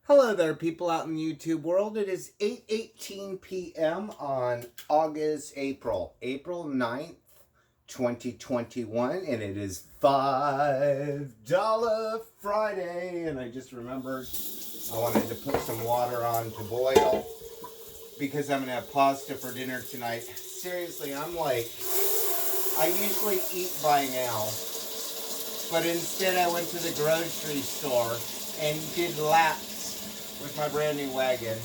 Hello there, people out in the YouTube world. It is 8:18 p.m. on April 9th, 2021, and it is $5 Friday. And I just remembered I wanted to put some water on to boil because I'm going to have pasta for dinner tonight. Seriously, I usually eat by now, but instead I went to the grocery store and did laps with my brand new wagon.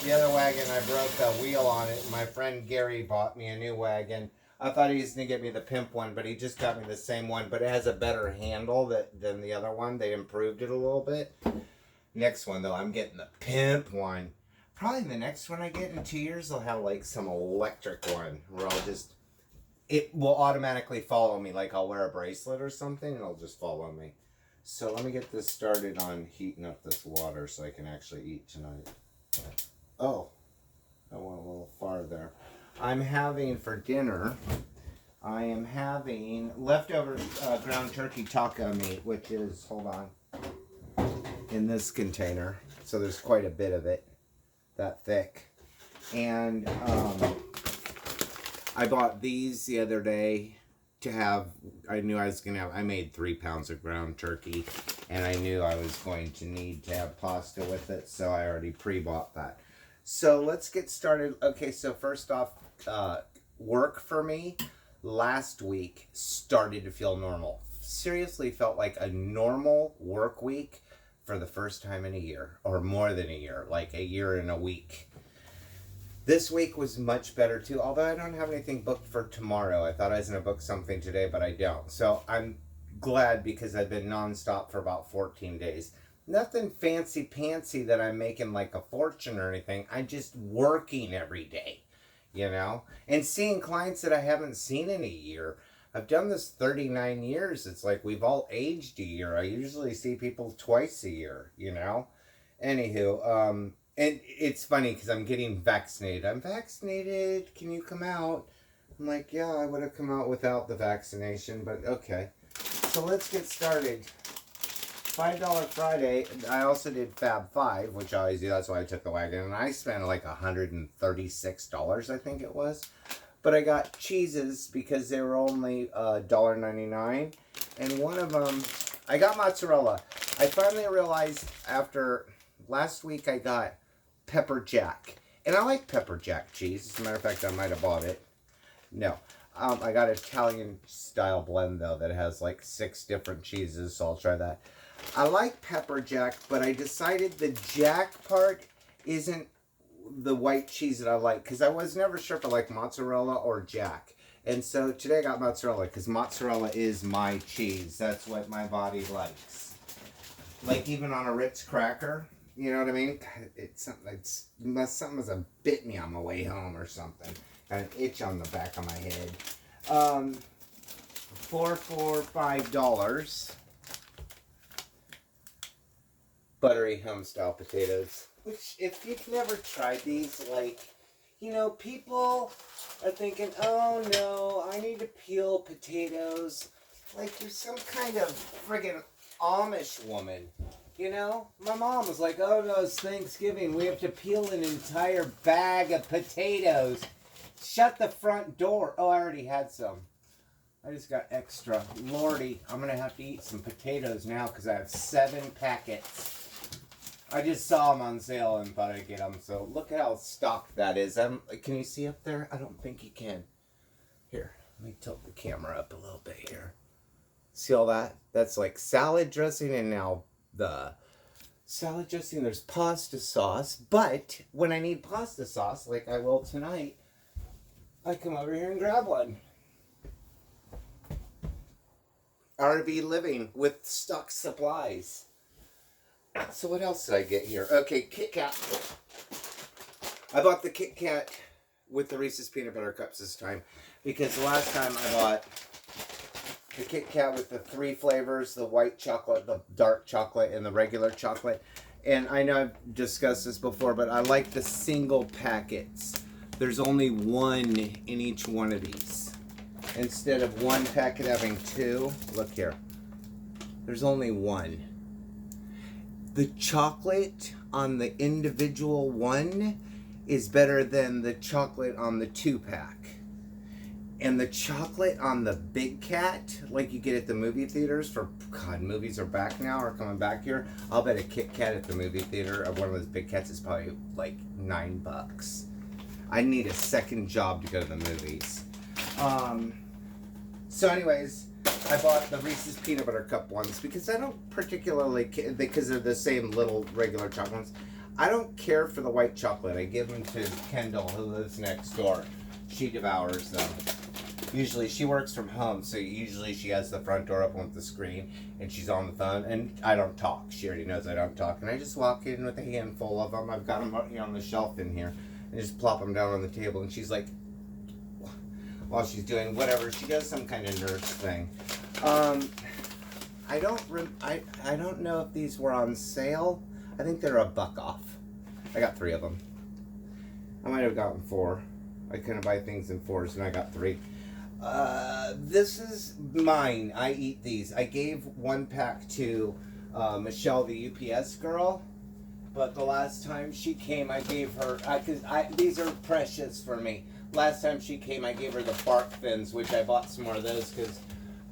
The other wagon, I broke the wheel on it. My friend Gary bought me a new wagon. I thought he was going to get me the pimp one, but he just got me the same one, but it has a better handle than the other one. They improved it a little bit. Next one, though, I'm getting the pimp one. Probably the next one I get in 2 years, I'll have like some electric one where it will automatically follow me. Like I'll wear a bracelet or something and it'll just follow me. So let me get this started on heating up this water so I can actually eat tonight. Oh, I went a little farther. I'm having for dinner, I am having leftover ground turkey taco meat, which is, hold on, in this container. So there's quite a bit of it, that thick. And I bought these the other day to have. I knew I was going to have, I made 3 pounds of ground turkey, and I knew I was going to need to have pasta with it, so I already pre-bought that. So let's get started. Okay, so first off, work for me last week started to feel normal. Seriously felt like a normal work week for the first time in a year, or more than a year, like a year and a week. This week was much better too, although I don't have anything booked for tomorrow. I thought I was going to book something today, but I don't. So I'm glad because I've been nonstop for about 14 days. Nothing fancy pantsy that I'm making like a fortune or anything. I'm just working every day, and seeing clients that I haven't seen in a year. I've done this 39 years. It's like we've all aged a year. I usually see people twice a year, Anywho, and it's funny because I'm getting vaccinated. I'm vaccinated. Can you come out? I'm like, yeah, I would have come out without the vaccination, but okay. So let's get started. $5 Friday. I also did Fab 5, which I always do. That's why I took the wagon. And I spent like $136, I think it was. But I got cheeses because they were only $1.99. And one of them, I got mozzarella. I finally realized after last week I got pepper jack. And I like pepper jack cheese. As a matter of fact, I might have bought it. No. I got Italian style blend though that has like 6 different cheeses, so I'll try that. I like pepper jack, but I decided the jack part isn't the white cheese that I like, because I was never sure if I like mozzarella or jack. And so today I got mozzarella because mozzarella is my cheese. That's what my body likes. Like even on a Ritz cracker, you know what I mean? It's something must have bit me on my way home or something. Got an itch on the back of my head. $4 for $5. Buttery home style potatoes. Which, if you've never tried these, people are thinking, oh no, I need to peel potatoes. Like you're some kind of friggin' Amish woman. My mom was like, oh no, it's Thanksgiving. We have to peel an entire bag of potatoes. Shut the front door. Oh, I already had some. I just got extra. Lordy, I'm going to have to eat some potatoes now because I have 7 packets. I just saw them on sale and thought I'd get them. So look at how stocked that is. Can you see up there? I don't think you can. Here, let me tilt the camera up a little bit here. See all that? That's like salad dressing, and now the salad dressing, there's pasta sauce. But when I need pasta sauce, like I will tonight, I come over here and grab one. RV living with stock supplies. So what else did I get here? Okay, Kit Kat. I bought the Kit Kat with the Reese's Peanut Butter Cups this time, because the last time I bought the Kit Kat with the 3 flavors, the white chocolate, the dark chocolate, and the regular chocolate. And I know I've discussed this before, but I like the single packets. There's only 1 in each one of these. Instead of 1 packet having 2, look here. There's only 1. the chocolate on the individual one is better than the chocolate on the 2-pack. And the chocolate on the Big Cat, like you get at the movie theaters for, God, movies are back now or coming back here. I'll bet a Kit Kat at the movie theater of one of those Big Cats is probably like $9. I need a second job to go to the movies. So anyways, I bought the Reese's Peanut Butter Cup ones because I don't particularly, because they're the same little regular chocolate ones. I don't care for the white chocolate. I give them to Kendall, who lives next door. She devours them. Usually she works from home, so usually she has the front door open with the screen and she's on the phone, and I don't talk. She already knows I don't talk, and I just walk in with a handful of them. I've got them on the shelf in here and just plop them down on the table, and she's like, while she's doing whatever, she does some kind of nurse thing. I don't know if these were on sale. I think they're $1 off. I got 3 of them. I might have gotten 4. I couldn't buy things in 4s, and I got 3. This is mine. I eat these. I gave 1 pack to Michelle, the UPS girl, but the last time she came, I gave her, these are precious for me. Last time she came, I gave her the bark fins, which I bought some more of those because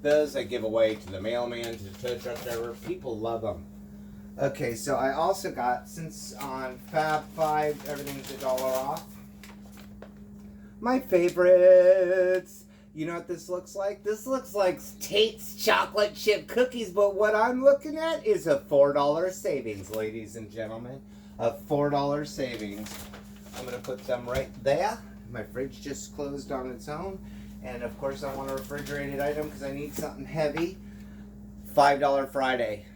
those I give away to the mailman, to the tow truck driver. People love them. Okay, so I also got, since on Fab 5, everything's $1 off, my favorites. You know what this looks like? This looks like Tate's chocolate chip cookies, but what I'm looking at is a $4 savings, ladies and gentlemen. A $4 savings. I'm going to put them right there. My fridge just closed on its own. And of course I want a refrigerated item because I need something heavy. $5 Friday.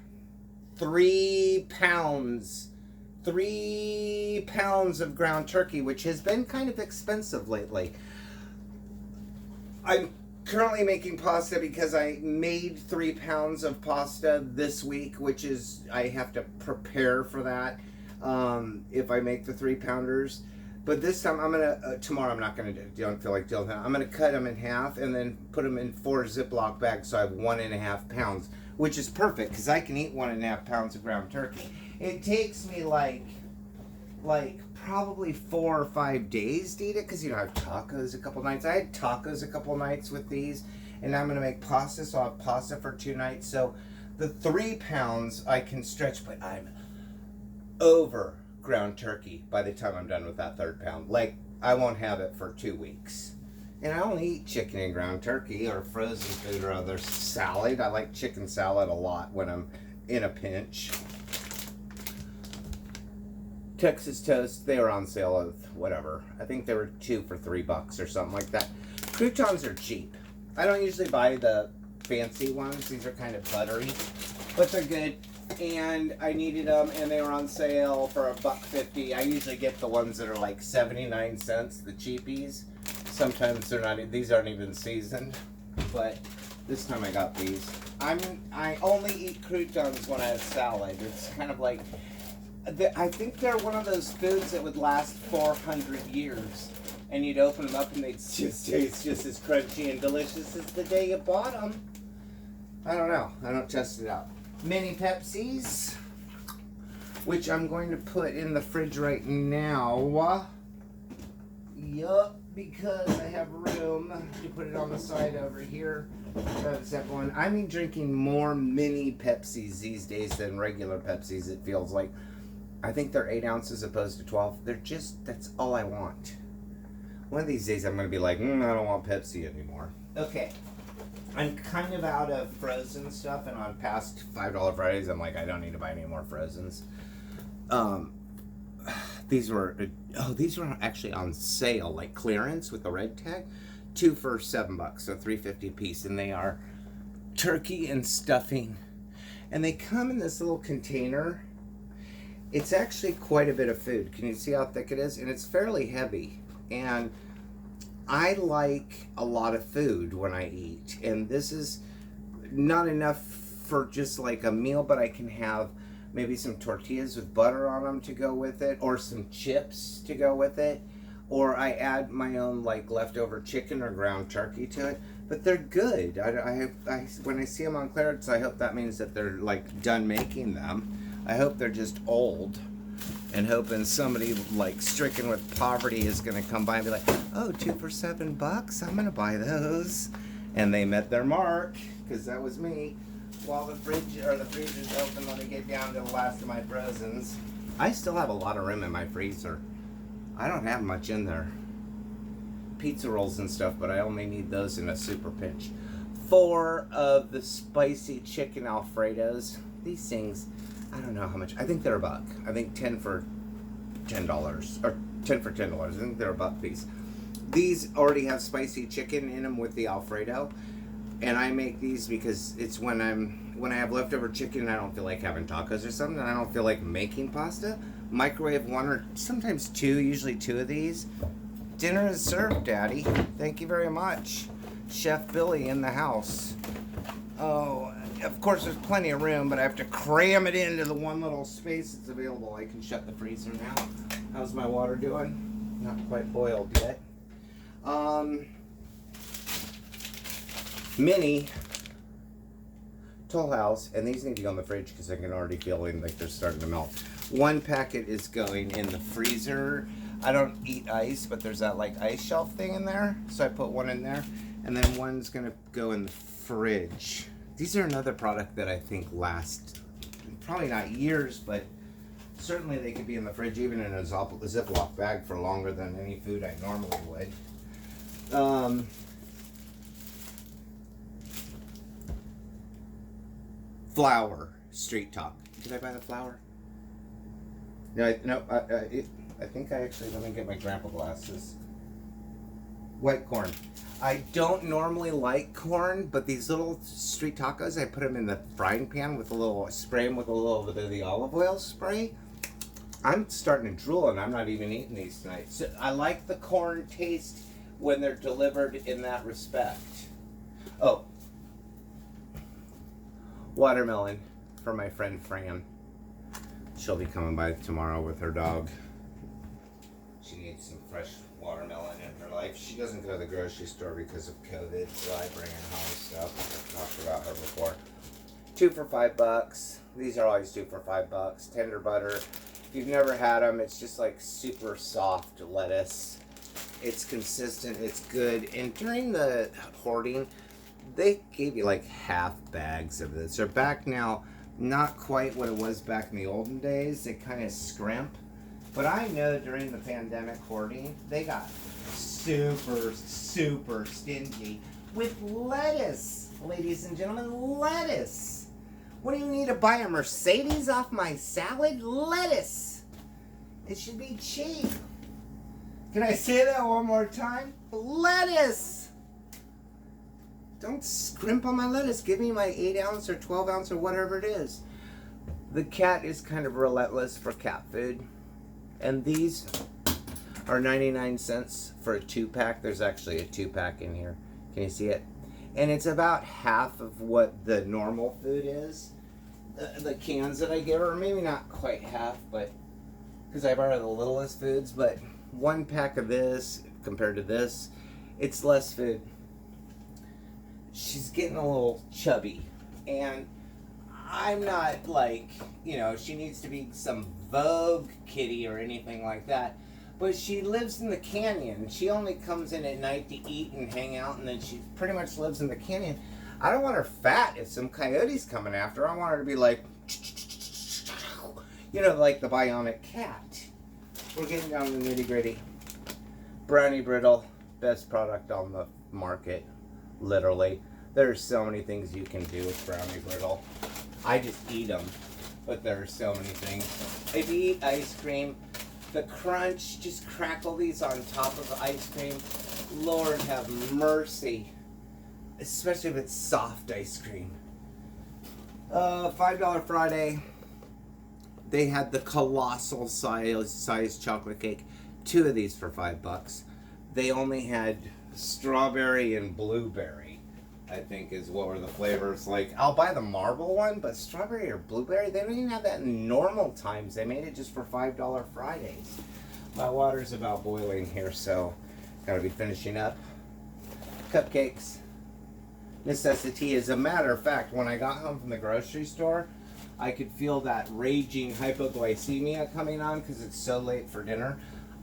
3 pounds. 3 pounds of ground turkey, which has been kind of expensive lately. I'm currently making pasta because I made 3 pounds of pasta this week, which is, I have to prepare for that if I make the 3-pounders. But this time I'm gonna, tomorrow I'm not gonna don't feel like doing that. I'm gonna cut them in half and then put them in 4 Ziploc bags so I have 1.5 pounds, which is perfect because I can eat 1.5 pounds of ground turkey. It takes me like probably 4 or 5 days to eat it because, you know, I have tacos a couple nights. I had tacos a couple nights with these, and I'm going to make pasta, so I'll have pasta for 2 nights. So the 3 pounds I can stretch, but I'm over ground turkey by the time I'm done with that 3rd pound. Like, I won't have it for 2 weeks. And I only eat chicken and ground turkey or frozen food or other salad. I like chicken salad a lot when I'm in a pinch. Texas Toast, they were on sale of whatever. I think they were 2 for $3 or something like that. Croutons are cheap. I don't usually buy the fancy ones. These are kind of buttery, but they're good. And I needed them, and they were on sale for $1.50. I usually get the ones that are like 79 cents, the cheapies. Sometimes they're not. These aren't even seasoned, but this time I got these. I only eat croutons when I have salad. It's kind of like, I think they're one of those foods that would last 400 years. And you'd open them up and they'd just taste just as crunchy and delicious as the day you bought them. I don't know. I don't test it out. Mini Pepsis, which I'm going to put in the fridge right now. Yup, because I have room to put it on the side over here. Second one. I'm drinking more mini Pepsis these days than regular Pepsis, it feels like. I think they're 8 ounces opposed to 12. They're just, that's all I want. One of these days I'm going to be like, I don't want Pepsi anymore. Okay. I'm kind of out of frozen stuff, and on past $5 Fridays, I'm like, I don't need to buy any more Frozens. These were actually on sale, like clearance with the red tag. 2 for $7, so $3.50 a piece, and they are turkey and stuffing. And they come in this little container. It's actually quite a bit of food. Can you see how thick it is? And it's fairly heavy. And I like a lot of food when I eat. And this is not enough for just like a meal, but I can have maybe some tortillas with butter on them to go with it, or some chips to go with it. Or I add my own like leftover chicken or ground turkey to it. But they're good. When I see them on clearance, I hope that means that they're like done making them. I hope they're just old, and hoping somebody like stricken with poverty is going to come by and be like, oh, 2 for $7, I'm going to buy those. And they met their mark, because that was me. While the fridge or the freezer's open, let me get down to the last of my frozens. I still have a lot of room in my freezer. I don't have much in there. Pizza rolls and stuff, but I only need those in a super pinch. 4 of the spicy chicken Alfredos. These things, I don't know how much. I think they're $1. I think 10 for $10, or 10 for $10. I think they're $1 piece. These already have spicy chicken in them with the Alfredo, and I make these because it's when I have leftover chicken and I don't feel like having tacos or something, and I don't feel like making pasta. Microwave 1 or sometimes 2, usually 2 of these. Dinner is served, Daddy. Thank you very much. Chef Billy in the house. Oh, of course there's plenty of room, but I have to cram it into the one little space that's available. I can shut the freezer now. How's my water doing? Not quite boiled yet. Mini Toll House, and these need to go in the fridge because I can already feel like they're starting to melt. 1 packet is going in the freezer. I don't eat ice, but there's that like ice shelf thing in there, so I put 1 in there, and then 1's gonna go in the fridge. These are another product that I think last probably not years, but certainly they could be in the fridge even in a Ziploc bag for longer than any food I normally would. Flour, Street Talk. Did I buy the flour? No, I think I actually, let me get my grandpa glasses. White corn. I don't normally like corn, but these little street tacos, I put them in the frying pan with a little, spray them with a little bit of the olive oil spray. I'm starting to drool and I'm not even eating these tonight. So I like the corn taste when they're delivered in that respect. Oh. Watermelon for my friend Fran. She'll be coming by tomorrow with her dog. She needs some fresh watermelon in her life. She doesn't go to the grocery store because of COVID, so I bring her home stuff. I've talked about her before. 2 for $5. These are always 2 for $5. Tender butter. If you've never had them, it's just like super soft lettuce. It's consistent, it's good. And during the hoarding, they gave you like half bags of this. They're back now, not quite what it was back in the olden days. They kind of scrimp. But I know during the pandemic hoarding, they got super, super stingy with lettuce. Ladies and gentlemen, lettuce. What do you need to buy a Mercedes off my salad? Lettuce. It should be cheap. Can I say that one more time? Lettuce. Don't scrimp on my lettuce. Give me my 8 ounce or 12 ounce or whatever it is. The cat is kind of relentless for cat food. And these are 99 cents for a 2-pack. There's actually a 2-pack in here. Can you see it? And it's about half of what the normal food is. The cans that I give her, maybe not quite half, but because I buy the littlest foods, but 1 pack of this compared to this, it's less food. She's getting a little chubby, and I'm not like, you know, she needs to be some Vogue kitty or anything like that, but she lives in the canyon. She only comes in at night to eat and hang out, and then she pretty much lives in the canyon. I don't want her fat if some coyote's coming after her. I want her to be like, you know, like the bionic cat. We're getting down to the nitty gritty. Brownie brittle, best product on the market, literally. There's so many things you can do with brownie brittle. I just eat them, but there are so many things. If you eat ice cream, the crunch, just crackle these on top of the ice cream. Lord have mercy. Especially if it's soft ice cream. $5 Friday. They had the colossal size chocolate cake. 2 of these for $5. They only had strawberry and blueberry, I think is what were the flavors. Like, I'll buy the marble one, but strawberry or blueberry, they don't even have that in normal times. They made it just for $5 Fridays. My water's about boiling here, so gotta be finishing up. Cupcakes. Necessity. As a matter of fact, when I got home from the grocery store, I could feel that raging hypoglycemia coming on because it's so late for dinner.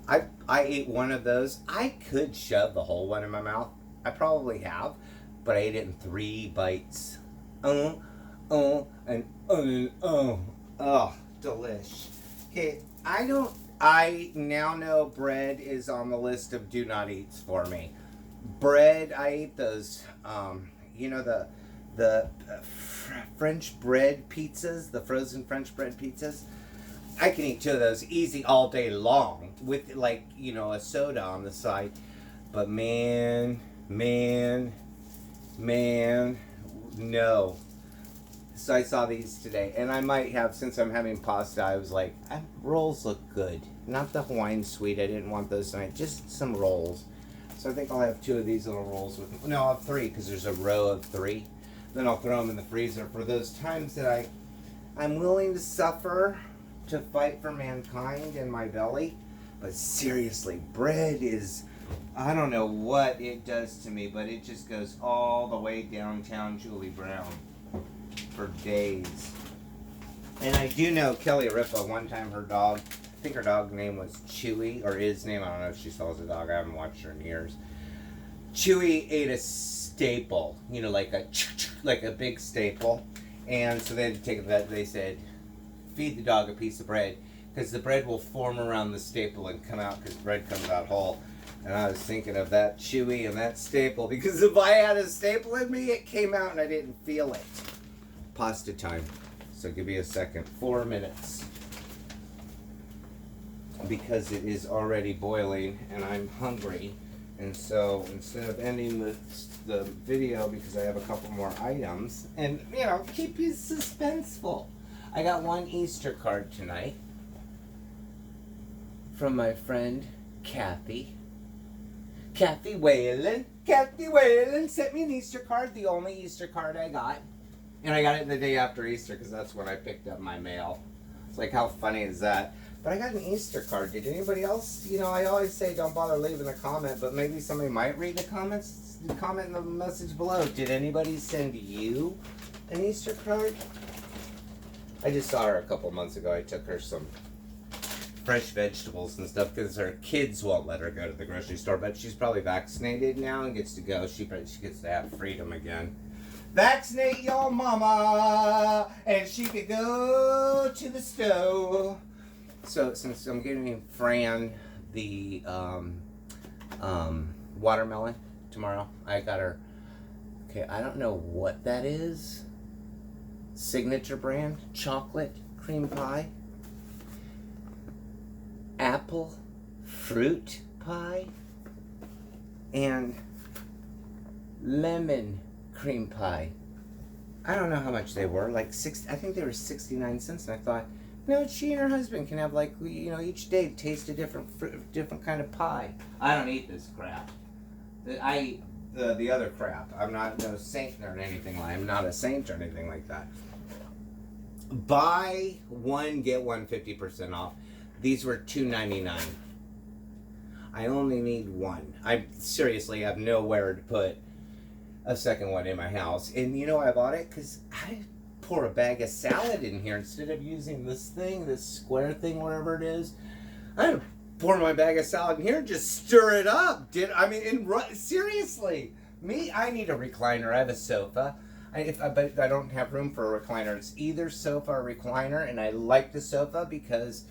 I ate one of those. I could shove the whole one in my mouth. I probably have, but I ate it in 3 bites. And delish. Okay, I now know bread is on the list of do not eats for me. Bread, I ate those, the French bread pizzas, the frozen French bread pizzas. I can eat 2 of those easy all day long with a soda on the side. But man, no. So I saw these today, and I might have, since I'm having pasta, I was like, rolls look good. Not the Hawaiian sweet, I didn't want those tonight, just some rolls. So I think I'll have 2 of these little rolls with me. No, I'll have 3, because there's a row of 3. Then I'll throw them in the freezer for those times that I'm willing to suffer to fight for mankind in my belly. But seriously, bread is, I don't know what it does to me, but it just goes all the way downtown Julie Brown for days. And I do know Kelly Ripa, one time her dog, I think her dog name was Chewy, or his name, I don't know if she still has a dog, I haven't watched her in years. Chewy ate a staple, like a big staple. And so they had to take that, they said, feed the dog a piece of bread, because the bread will form around the staple and come out, because bread comes out whole. And I was thinking of that Chewy and that staple, because if I had a staple in me, it came out and I didn't feel it. Pasta time. So give me a second. 4 minutes. Because it is already boiling and I'm hungry. And so instead of ending the video, because I have a couple more items, and keep you suspenseful. I got one Easter card tonight from my friend Kathy. Kathy Whalen. Kathy Whalen sent me an Easter card, the only Easter card I got. And I got it the day after Easter because that's when I picked up my mail. It's like, how funny is that? But I got an Easter card. Did anybody else? I always say don't bother leaving a comment, but maybe somebody might read the comments. Comment in the message below. Did anybody send you an Easter card? I just saw her a couple months ago. I took her some fresh vegetables and stuff because her kids won't let her go to the grocery store, but she's probably vaccinated now and gets to go. She gets to have freedom again. Vaccinate your mama and she could go to the stove. So since I'm giving Fran the watermelon tomorrow, I got her, okay, I don't know what that is. Signature brand chocolate cream pie. Apple fruit pie. And lemon cream pie. I don't know how much they were, I think they were 69 cents, and I thought, she and her husband can have each day taste a different kind of pie. I don't eat this crap. I eat the other crap. I'm not no saint or anything I'm not a saint or anything like that. Buy one, get one 50% off. These were $2.99. I only need one. I seriously have nowhere to put a second one in my house. And I bought it because I pour a bag of salad in here instead of using this square thing, whatever it is. I pour my bag of salad in here and just stir it up. Seriously, I need a recliner. I have a sofa. But I don't have room for a recliner. It's either sofa or recliner, and I like the sofa because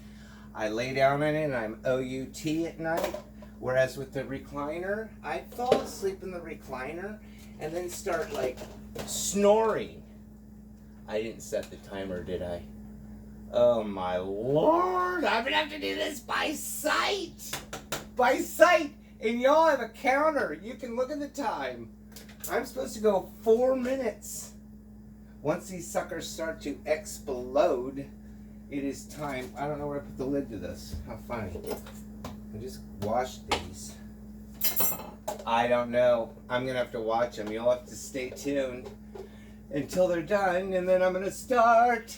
I lay down in it and I'm OUT at night. Whereas with the recliner, I'd fall asleep in the recliner and then start snoring. I didn't set the timer, did I? Oh my Lord, I'm gonna have to do this by sight! By sight! And y'all have a counter. You can look at the time. I'm supposed to go 4 minutes. Once these suckers start to explode, it is time. I don't know where I put the lid to this. How funny. I just washed these. I don't know. I'm going to have to watch them. You'll have to stay tuned until they're done, and then I'm going to start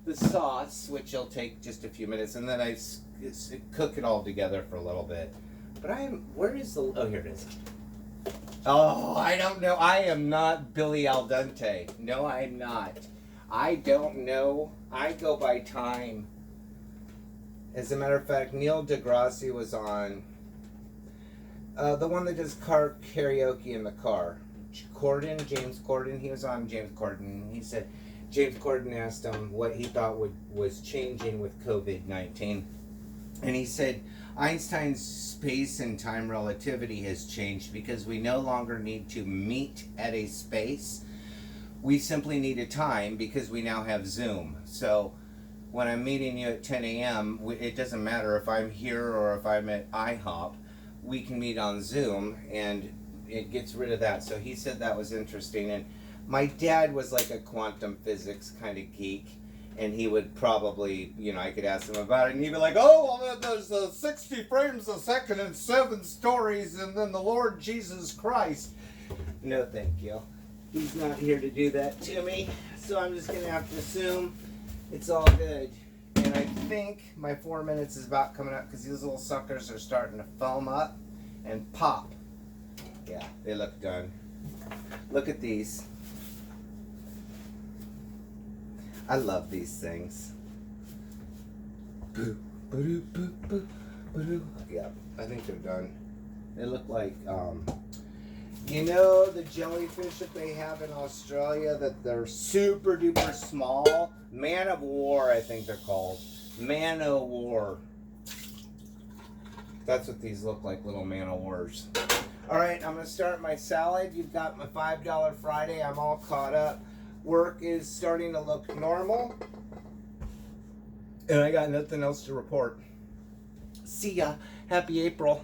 the sauce, which will take just a few minutes, and then I cook it all together for a little bit. But where is the, oh, here it is. Oh, I don't know. I am not Billy Al Dente. No, I'm not. I don't know. I go by time. As a matter of fact, Neil deGrasse was on the one that does car karaoke in the car. James Corden, he was on James Corden. He said, James Corden asked him what he thought was changing with COVID-19. And he said, Einstein's space and time relativity has changed because we no longer need to meet at a space. We simply need a time because we now have Zoom. So when I'm meeting you at 10 a.m., it doesn't matter if I'm here or if I'm at IHOP. We can meet on Zoom, and it gets rid of that. So he said that was interesting. And my dad was like a quantum physics kind of geek, and he would probably, I could ask him about it, and he'd be like, oh, well, there's 60 frames a second and 7 stories, and then the Lord Jesus Christ. No, thank you. He's not here to do that to me, so I'm just going to have to assume it's all good. And I think my 4 minutes is about coming up because these little suckers are starting to foam up and pop. Yeah, they look done. Look at these. I love these things. Yeah, I think they're done. They look like, the jellyfish that they have in Australia that they're super duper small? Man of War, I think they're called. Man o' War. That's what these look like, little Man o' Wars. Alright, I'm going to start my salad. You've got my $5 Friday. I'm all caught up. Work is starting to look normal. And I got nothing else to report. See ya. Happy April.